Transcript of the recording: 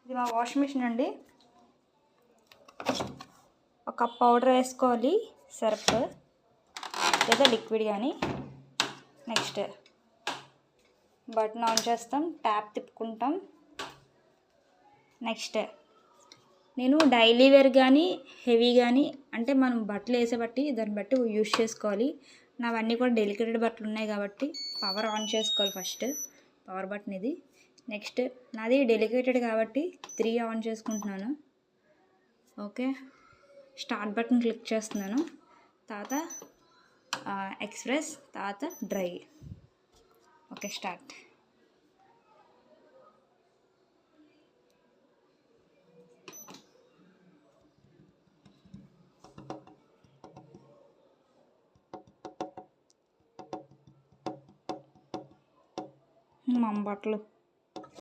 ఇది మా washing machine అండి. ఒక కప్ పౌడర్ వేసుకోవాలి, సర్ఫ్ లేదా లిక్విడ్ కానీ. నెక్స్ట్ బటన్ ఆన్ చేస్తాం, ట్యాప్ తిప్పుకుంటాం. నెక్స్ట్ నేను డైలీ వేర్ కానీ హెవీ కానీ అంటే మనం బట్టలు వేసే బట్టి దాన్ని బట్టి యూజ్ చేసుకోవాలి. నావన్నీ కూడా డెలికేటెడ్ బట్టలు ఉన్నాయి కాబట్టి పవర్ ఆన్ చేసుకోవాలి. ఫస్ట్ పవర్ బటన్ ఇది. నెక్స్ట్ నాది డెలికేటెడ్ కాబట్టి 3 ఆన్ చేసుకుంటున్నాను. ఓకే, స్టార్ట్ బటన్ క్లిక్ చేస్తున్నాను. తర్వాత ఎక్స్ప్రెస్, తర్వాత డ్రై. Okay, start. మా బట్టలు